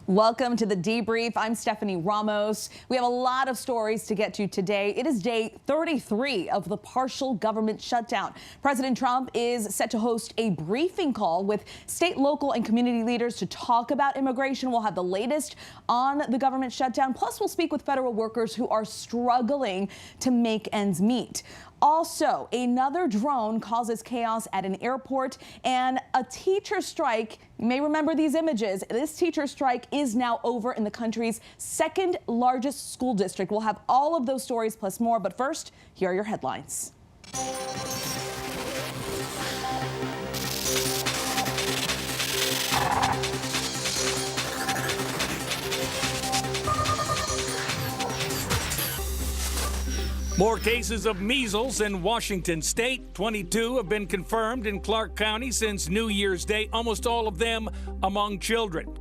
Welcome to the Debrief. I'm Stephanie Ramos. We have a lot of stories to get to today. It is day 33 of the partial government shutdown. President Trump is set to host a briefing call with state, local, and community leaders to talk about immigration. We'll have the latest on the government shutdown. Plus, we'll speak with federal workers who are struggling to make ends meet. Also, another drone causes chaos at an airport, and a teacher strike. You may remember these images. This teacher strike is now over in the country's second largest school district. We'll have all of those stories plus more, but first, here are your headlines. More cases of measles in Washington state. 22 have been confirmed in Clark County since New Year's Day, almost all of them among children.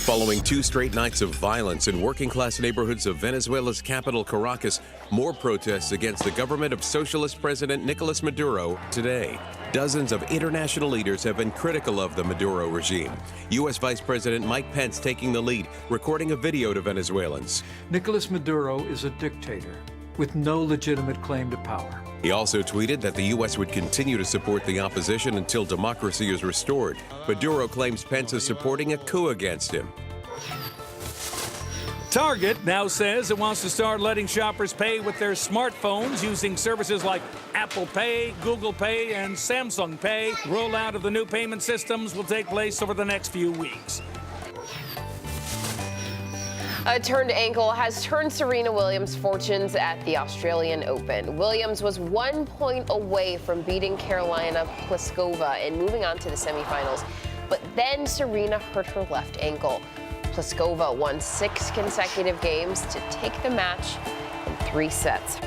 Following 2 straight nights of violence in working-class neighborhoods of Venezuela's capital, Caracas, more protests against the government of Socialist President Nicolas Maduro today. Dozens of international leaders have been critical of the Maduro regime. U.S. Vice President Mike Pence taking the lead, recording a video to Venezuelans. Nicolas Maduro is a dictator with no legitimate claim to power. He also tweeted that the U.S. would continue to support the opposition until democracy is restored. Maduro claims Pence is supporting a coup against him. Target now says it wants to start letting shoppers pay with their smartphones using services like Apple Pay, Google Pay, and Samsung Pay. Rollout of the new payment systems will take place over the next few weeks. A turned ankle has turned Serena Williams' fortunes at the Australian Open. Williams was 1 point away from beating Karolina Pliskova and moving on to the semifinals. But then Serena hurt her left ankle. Pliskova won 6 consecutive games to take the match in 3 sets.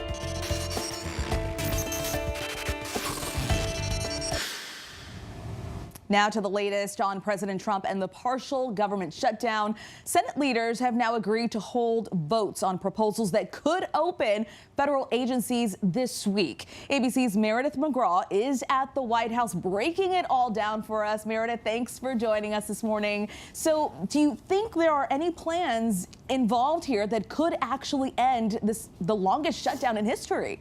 Now to the latest on President Trump and the partial government shutdown. Senate leaders have now agreed to hold votes on proposals that could open federal agencies this week. ABC's Meredith McGraw is at the White House breaking it all down for us. Meredith, thanks for joining us this morning. So do you think there are any plans involved here that could actually end the longest shutdown in history?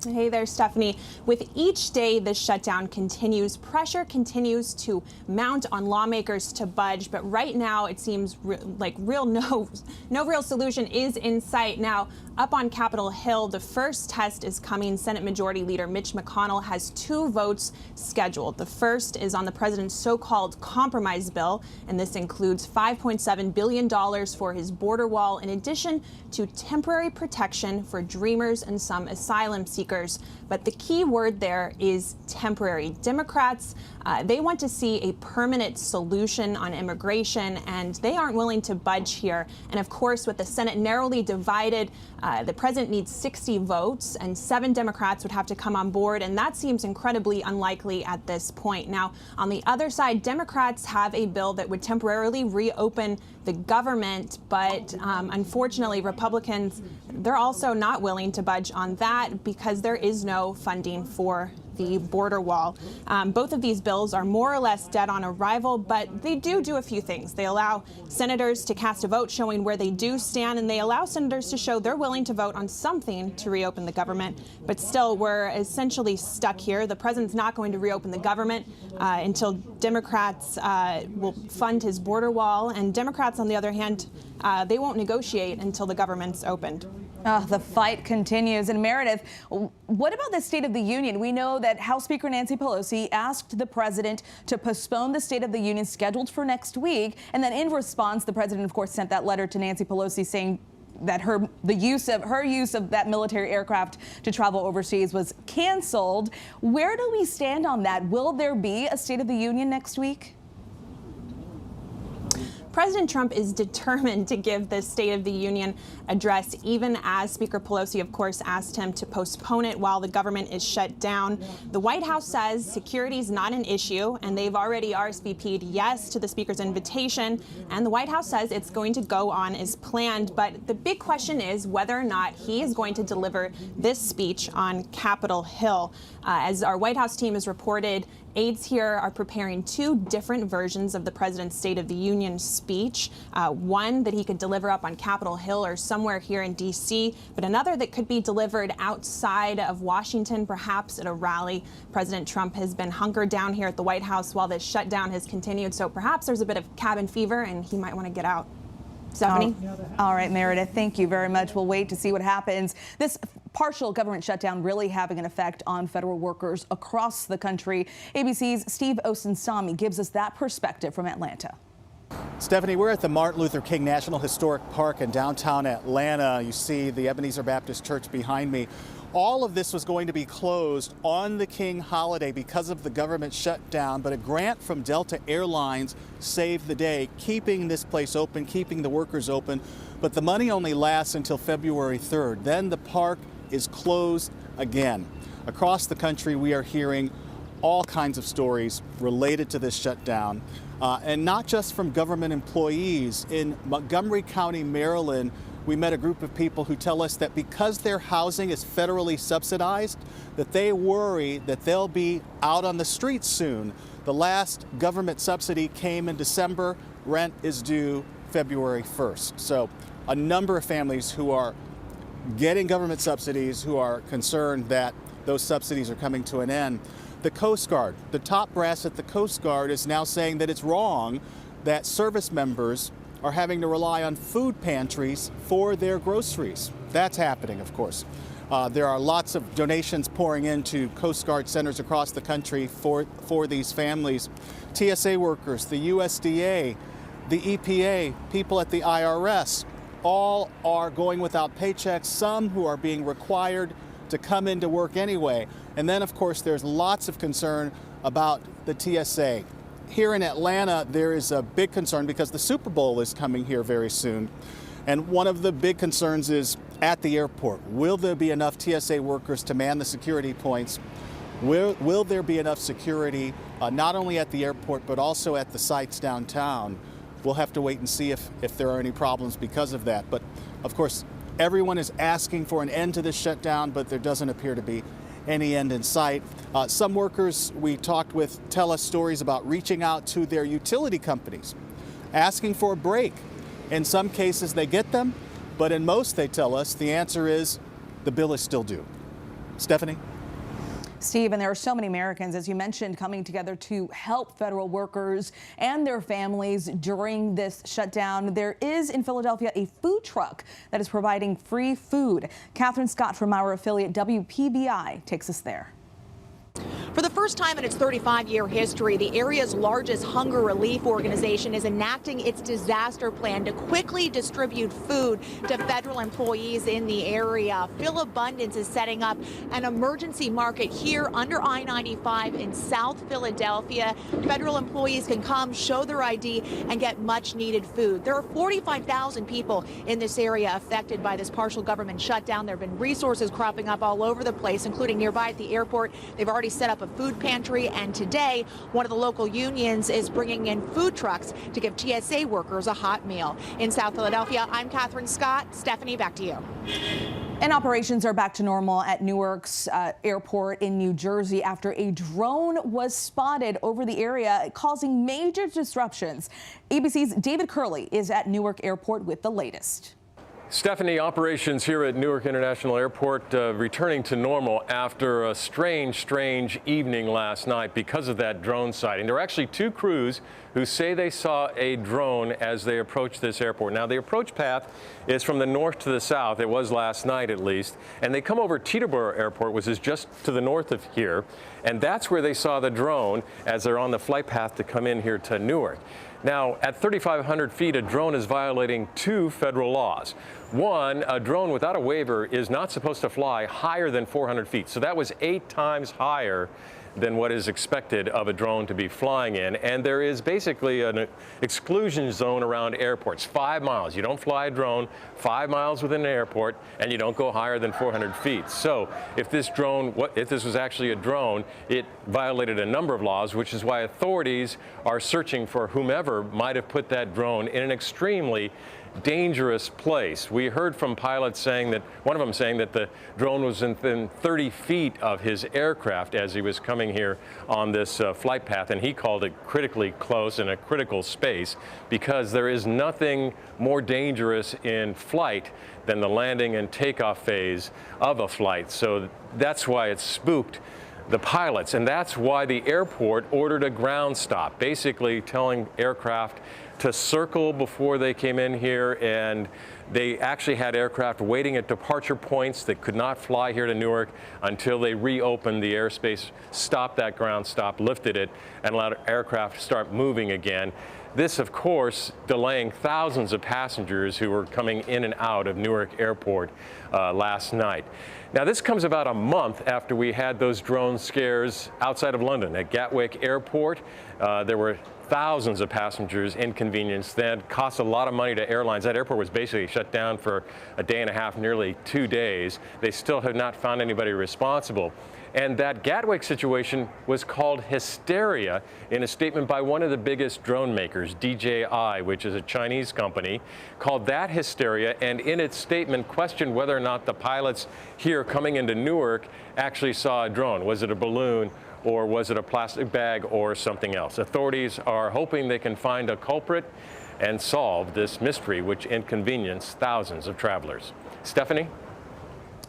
Hey there, Stephanie. With each day this shutdown continues, pressure continues to mount on lawmakers to budge. But right now, it seems like no real solution is in sight. Now, up on Capitol Hill, the first test is coming. Senate Majority Leader Mitch McConnell has 2 votes scheduled. The first is on the president's so-called compromise bill, and this includes $5.7 billion for his border wall, in addition to temporary protection for Dreamers and some asylum seekers. But the key word there is temporary. Democrats, they want to see a permanent solution on immigration, and they aren't willing to budge here. And of course, with the Senate narrowly divided, the president needs 60 votes, and 7 Democrats would have to come on board, and that seems incredibly unlikely at this point. Now, on the other side, Democrats have a bill that would temporarily reopen the government, but unfortunately, Republicans, they're also not willing to budge on that because there is no funding for the border wall. Both of these bills are more or less dead on arrival, but they do a few things. They allow senators to cast a vote showing where they do stand, and they allow senators to show they're willing to vote on something to reopen the government. But still, we're essentially stuck here. The president's not going to reopen the government until Democrats will fund his border wall, and Democrats, on the other hand, they won't negotiate until the government's opened. The fight continues. And Meredith, what about the State of the Union? We know that House Speaker Nancy Pelosi asked the president to postpone the State of the Union scheduled for next week. And then in response, the president, of course, sent that letter to Nancy Pelosi saying that her use of that military aircraft to travel overseas was canceled. Where do we stand on that? Will there be a State of the Union next week? President Trump is determined to give the State of the Union address, even as Speaker Pelosi, of course, asked him to postpone it while the government is shut down. The White House says security is not an issue, and they've already RSVP'd yes to the Speaker's invitation. And the White House says it's going to go on as planned. But the big question is whether or not he is going to deliver this speech on Capitol Hill. As our White House team has reported, aides here are preparing two different versions of the president's State of the Union speech. One that he could deliver up on Capitol Hill or somewhere here in D.C., but another that could be delivered outside of Washington, perhaps at a rally. President Trump has been hunkered down here at the White House while this shutdown has continued, so perhaps there's a bit of cabin fever and he might want to get out. Stephanie? All right, Meredith, thank you very much. We'll wait to see what happens. This partial government shutdown really having an effect on federal workers across the country. ABC's Steve Osunsami gives us that perspective from Atlanta. Stephanie, we're at the Martin Luther King National Historic Park in downtown Atlanta. You see the Ebenezer Baptist Church behind me. All of this was going to be closed on the King holiday because of the government shutdown, but a grant from Delta Airlines saved the day, keeping this place open, keeping the workers open. But the money only lasts until February 3rd. Then the park is closed again. Across the country, we are hearing all kinds of stories related to this shutdown, and not just from government employees. In Montgomery County, Maryland, we met a group of people who tell us that because their housing is federally subsidized, that they worry that they'll be out on the streets soon. The last government subsidy came in December. Rent is due February 1st. So a number of families who are getting government subsidies who are concerned that those subsidies are coming to an end. The Coast Guard, the top brass at the Coast Guard is now saying that it's wrong that service members are having to rely on food pantries for their groceries. That's happening, of course. There are lots of donations pouring into Coast Guard centers across the country for these families. TSA workers, the USDA, the EPA, people at the IRS, all are going without paychecks, some who are being required to come into work anyway. And then, of course, there's lots of concern about the TSA. Here in Atlanta, there is a big concern because the Super Bowl is coming here very soon. And one of the big concerns is at the airport. Will there be enough TSA workers to man the security points? Will there be enough security not only at the airport but also at the sites downtown? We'll have to wait and see if there are any problems because of that. But of course, everyone is asking for an end to this shutdown, but there doesn't appear to be any end in sight. Some workers we talked with tell us stories about reaching out to their utility companies, asking for a break. In some cases they get them, but in most, they tell us, the answer is the bill is still due. Stephanie? Steve, and there are so many Americans, as you mentioned, coming together to help federal workers and their families during this shutdown. There is in Philadelphia a food truck that is providing free food. Catherine Scott from our affiliate WPBI takes us there. For the first time in its 35-year history, the area's largest hunger relief organization is enacting its disaster plan to quickly distribute food to federal employees in the area. Phil Abundance is setting up an emergency market here under I-95 in South Philadelphia. Federal employees can come, show their ID, and get much-needed food. There are 45,000 people in this area affected by this partial government shutdown. There have been resources cropping up all over the place, including nearby at the airport. They've already set up a food pantry, and today one of the local unions is bringing in food trucks to give TSA workers a hot meal. In South Philadelphia, I'm Catherine Scott. Stephanie, back to you. And operations are back to normal at Newark's airport in New Jersey after a drone was spotted over the area, causing major disruptions. ABC's David Curley is at Newark Airport with the latest. Stephanie, operations here at Newark International Airport returning to normal after a strange evening last night because of that drone sighting. There are actually two crews who say they saw a drone as they approached this airport. Now, the approach path is from the north to the south. It was last night, at least. And they come over Teterboro Airport, which is just to the north of here. And that's where they saw the drone as they're on the flight path to come in here to Newark. Now, at 3,500 feet, a drone is violating two federal laws. One, a drone without a waiver is not supposed to fly higher than 400 feet. So that was 8 times higher than what is expected of a drone to be flying in. And there is basically an exclusion zone around airports, 5 miles. You don't fly a drone 5 miles within an airport, and you don't go higher than 400 feet. So if this drone, if this was actually a drone, it violated a number of laws, which is why authorities are searching for whomever might have put that drone in an extremely dangerous place. We heard from pilots saying that, one of them saying that the drone was within 30 feet of his aircraft as he was coming here on this flight path, and he called it critically close in a critical space, because there is nothing more dangerous in flight than the landing and takeoff phase of a flight. So that's why it spooked the pilots, and that's why the airport ordered a ground stop, basically telling aircraft to circle before they came in here, and they actually had aircraft waiting at departure points that could not fly here to Newark until they reopened the airspace, stopped that ground stop, lifted it, and allowed aircraft to start moving again. This, of course, delaying thousands of passengers who were coming in and out of Newark Airport last night. Now, this comes about a month after we had those drone scares outside of London at Gatwick Airport. There were thousands of passengers inconvenienced. That cost a lot of money to airlines. That airport was basically shut down for a day and a half, nearly 2 days. They still have not found anybody responsible. And that Gatwick situation was called hysteria in a statement by one of the biggest drone makers, DJI, which is a Chinese company, called that hysteria, and in its statement questioned whether or not the pilots here coming into Newark actually saw a drone. Was it a balloon, or was it a plastic bag, or something else? Authorities are hoping they can find a culprit and solve this mystery, which inconvenienced thousands of travelers. Stephanie?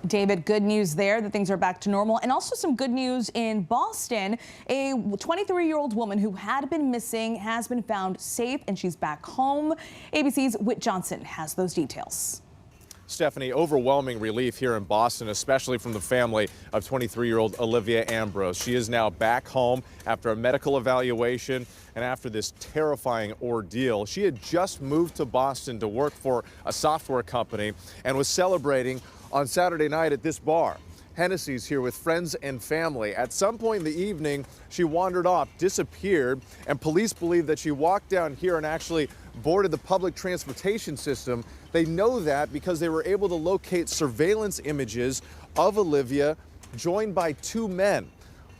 David, good news there that things are back to normal, and also some good news in Boston. A 23-year-old woman who had been missing has been found safe, and she's back home. ABC's Whit Johnson has those details. Stephanie, overwhelming relief here in Boston, especially from the family of 23-year-old Olivia Ambrose. She is now back home after a medical evaluation and after this terrifying ordeal. She had just moved to Boston to work for a software company and was celebrating on Saturday night at this bar. Hennessy's here with friends and family. At some point in the evening, she wandered off, disappeared, and police believe that she walked down here and actually boarded the public transportation system. They know that because they were able to locate surveillance images of Olivia joined by 2 men.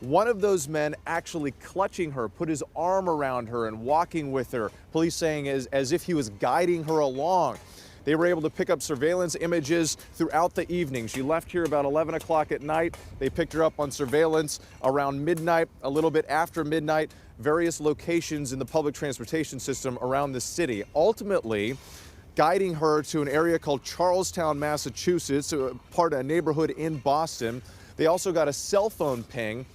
One of those men actually clutching her, put his arm around her and walking with her, police saying as if he was guiding her along. They were able to pick up surveillance images throughout the evening. She left here about 11 o'clock at night. They picked her up on surveillance around midnight, a little bit after midnight, various locations in the public transportation system around the city. Ultimately, guiding her to an area called Charlestown, Massachusetts, part of a neighborhood in Boston. They also got a cell phone ping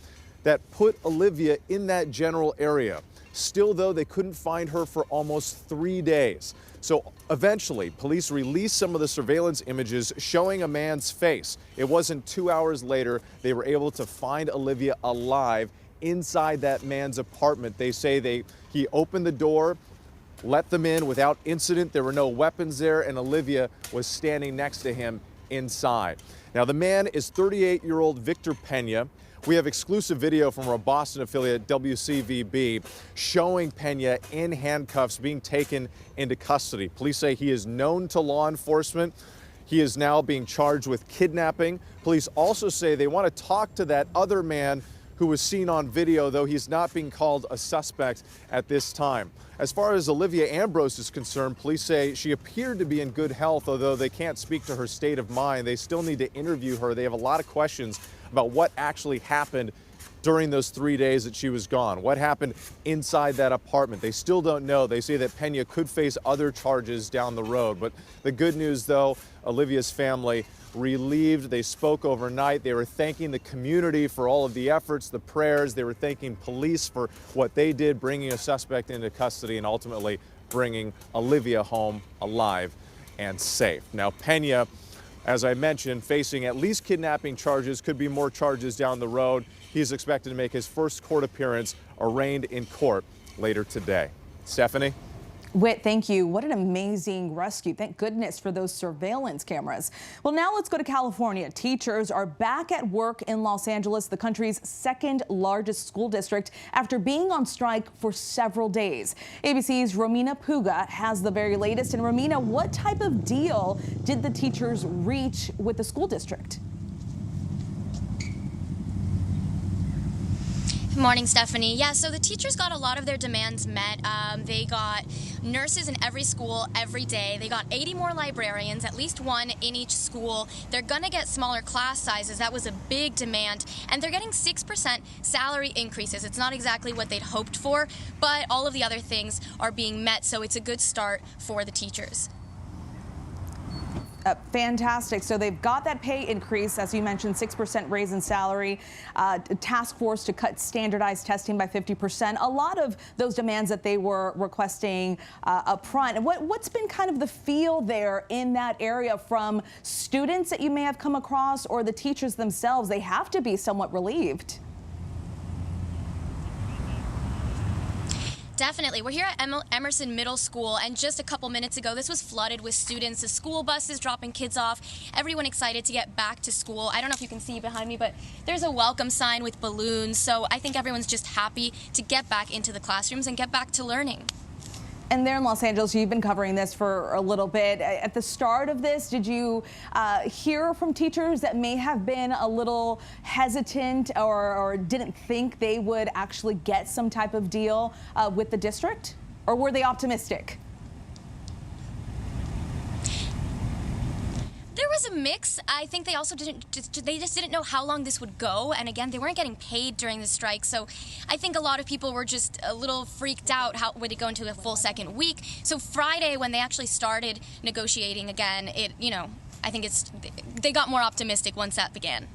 that put Olivia in that general area. Still, though, they couldn't find her for almost 3 days. So eventually, police released some of the surveillance images showing a man's face. It wasn't 2 hours later, they were able to find Olivia alive inside that man's apartment. They say he opened the door, let them in without incident. There were no weapons there, and Olivia was standing next to him inside. Now, the man is 38-year-old Victor Pena. We have exclusive video from our Boston affiliate, WCVB, showing Pena in handcuffs being taken into custody. Police say he is known to law enforcement. He is now being charged with kidnapping. Police also say they want to talk to that other man who was seen on video, though he's not being called a suspect at this time. As far as Olivia Ambrose is concerned, police say she appeared to be in good health, although they can't speak to her state of mind. They still need to interview her. They have a lot of questions about what actually happened during those 3 days that she was gone. What happened inside that apartment? They still don't know. They say that Pena could face other charges down the road. But the good news, though, Olivia's family relieved. They spoke overnight. They were thanking the community for all of the efforts, the prayers. They were thanking police for what they did, bringing a suspect into custody and ultimately bringing Olivia home alive and safe. Now, Pena, as I mentioned, facing at least kidnapping charges, could be more charges down the road. He's expected to make his first court appearance arraigned in court later today. Stephanie? Whit, thank you. What an amazing rescue. Thank goodness for those surveillance cameras. Well, now let's go to California. Teachers are back at work in Los Angeles, the country's second largest school district, after being on strike for several days. ABC's Romina Puga has the very latest. And Romina, what type of deal did the teachers reach with the school district? Good morning, Stephanie. Yeah, so the teachers got a lot of their demands met. They got nurses in every school every day. They got 80 more librarians, at least one in each school. They're going to get smaller class sizes. That was a big demand. And they're getting 6% salary increases. It's not exactly what they'd hoped for, but all of the other things are being met, so it's a good start for the teachers. Fantastic. So they've got that pay increase, as you mentioned, 6% raise in salary, task force to cut standardized testing by 50%. A lot of those demands that they were requesting up front. And what's been kind of the feel there in that area from students that you may have come across or the teachers themselves? They have to be somewhat relieved. Definitely. We're here at Emerson Middle School, and just a couple minutes ago, this was flooded with students, the school buses dropping kids off, everyone excited to get back to school. I don't know if you can see behind me, but there's a welcome sign with balloons, so I think everyone's just happy to get back into the classrooms and get back to learning. And there in Los Angeles, you've been covering this for a little bit. At the start of this, did you hear from teachers that may have been a little hesitant or didn't think they would actually get some type of deal with the district? Or were they optimistic? There was a mix. I think they also they just didn't know how long this would go. And again, they weren't getting paid during the strike. So I think a lot of people were just a little freaked out. How would it go into a full second week? So Friday, when they actually started negotiating again, I think they got more optimistic once that began.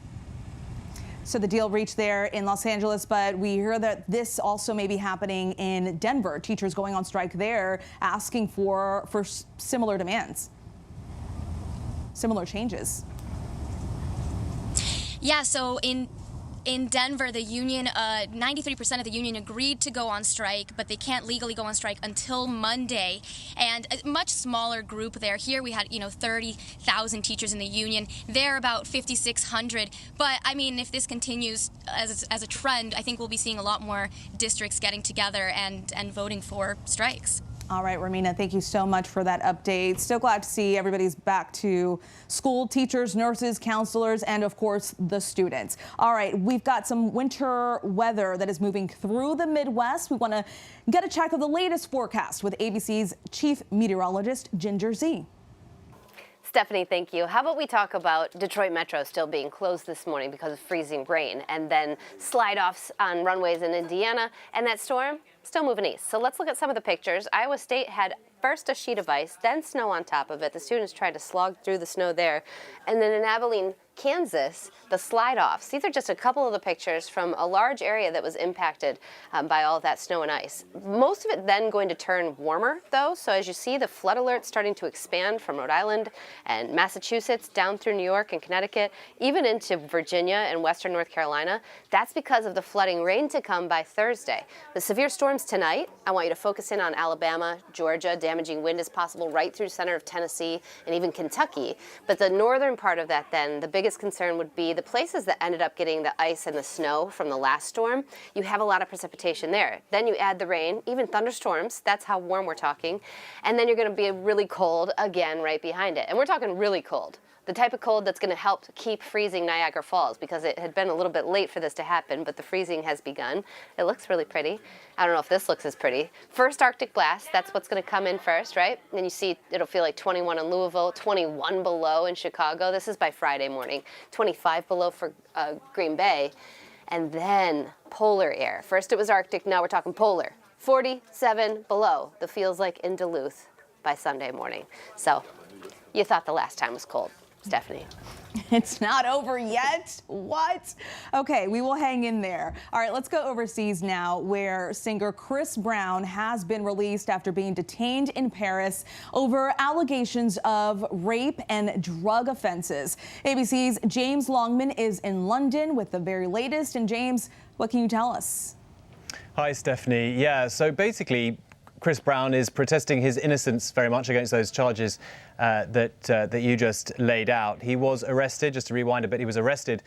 So the deal reached there in Los Angeles, but we hear that this also may be happening in Denver. Teachers going on strike there, asking for similar demands. Similar changes. Yeah, so in Denver, the union, 93% of the union agreed to go on strike, but they can't legally go on strike until Monday. And a much smaller group there. Here we had, 30,000 teachers in the union. They're about 5,600. But I mean, if this continues as a trend, I think we'll be seeing a lot more districts getting together and voting for strikes. All right, Romina, thank you so much for that update. So glad to see everybody's back to school, teachers, nurses, counselors, and of course, the students. All right, we've got some winter weather that is moving through the Midwest. We want to get a check of the latest forecast with ABC's chief meteorologist, Ginger Z. Stephanie, thank you. How about we talk about Detroit Metro still being closed this morning because of freezing rain, and then slide-offs on runways in Indiana, and that storm still moving east. So let's look at some of the pictures. Iowa State had first a sheet of ice, then snow on top of it. The students tried to slog through the snow there. And then in Abilene, Kansas, the slide-offs. These are just a couple of the pictures from a large area that was impacted by all of that snow and ice. Most of it then going to turn warmer, though. So as you see, the flood alert starting to expand from Rhode Island and Massachusetts down through New York and Connecticut, even into Virginia and western North Carolina. That's because of the flooding rain to come by Thursday. The severe storms tonight, I want you to focus in on Alabama, Georgia. Damaging wind is possible right through center of Tennessee and even Kentucky. But the northern part of that then, the biggest concern would be the places that ended up getting the ice and the snow from the last storm. You have a lot of precipitation there. Then you add the rain, even thunderstorms. That's how warm we're talking. And then you're going to be really cold again right behind it. And we're talking really cold. The type of cold that's going to help keep freezing Niagara Falls, because it had been a little bit late for this to happen, but the freezing has begun. It looks really pretty. I don't know if this looks as pretty. First Arctic blast, that's what's going to come in first, right? And you see it'll feel like 21 in Louisville, 21 below in Chicago. This is by Friday morning. 25 below for Green Bay. And then polar air. First it was Arctic, now we're talking polar. 47 below, the feels like in Duluth by Sunday morning. So you thought the last time was cold, Stephanie. It's not over yet. What? Okay, we will hang in there. All right, let's go overseas now, where singer Chris Brown has been released after being detained in Paris over allegations of rape and drug offenses. ABC's James Longman is in London with the very latest. And James, what can you tell us? Hi, Stephanie. Yeah, so basically, Chris Brown is protesting his innocence very much against those charges that you just laid out. He was arrested, just to rewind a bit, he was arrested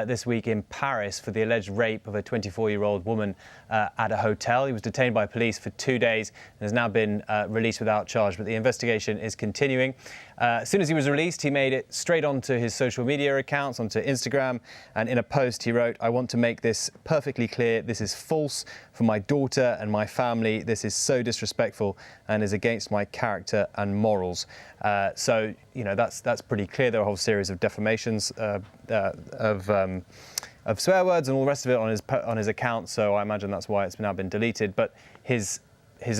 this week in Paris for the alleged rape of a 24-year-old woman at a hotel. He was detained by police for 2 days and has now been released without charge, but the investigation is continuing. As soon as he was released, he made it straight onto his social media accounts, onto Instagram, and in a post he wrote, "I want to make this perfectly clear. This is false for my daughter and my family. This is so disrespectful and is against my character and morals." So, you know, that's pretty clear. There are a whole series of defamations of swear words and all the rest of it on his account. So I imagine that's why it's now been deleted. But his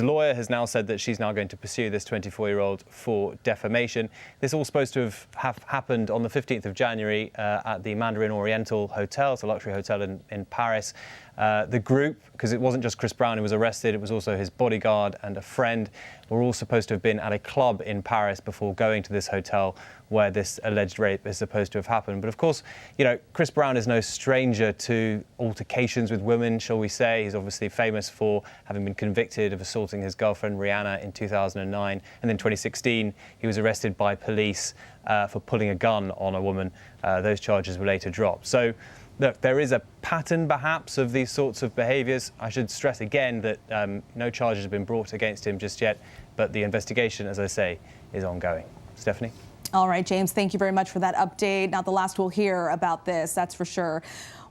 lawyer has now said that she's now going to pursue this 24-year-old for defamation. This all supposed to have happened on the 15th of January at the Mandarin Oriental Hotel. It's a luxury hotel in Paris. The group, because it wasn't just Chris Brown who was arrested, it was also his bodyguard and a friend, were all supposed to have been at a club in Paris before going to this hotel where this alleged rape is supposed to have happened. But of course, you know, Chris Brown is no stranger to altercations with women, shall we say. He's obviously famous for having been convicted of assaulting his girlfriend Rihanna in 2009. And in 2016, he was arrested by police for pulling a gun on a woman. Those charges were later dropped. So, look, there is a pattern, perhaps, of these sorts of behaviours. I should stress again that no charges have been brought against him just yet, but the investigation, as I say, is ongoing. Stephanie? All right, James, thank you very much for that update. Not the last we'll hear about this, that's for sure.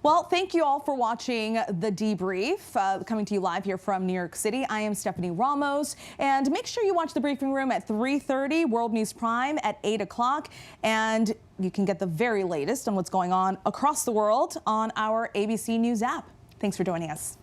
Well, thank you all for watching The Debrief, coming to you live here from New York City. I am Stephanie Ramos, and make sure you watch The Briefing Room at 3:30, World News Prime at 8 o'clock, and you can get the very latest on what's going on across the world on our ABC News app. Thanks for joining us.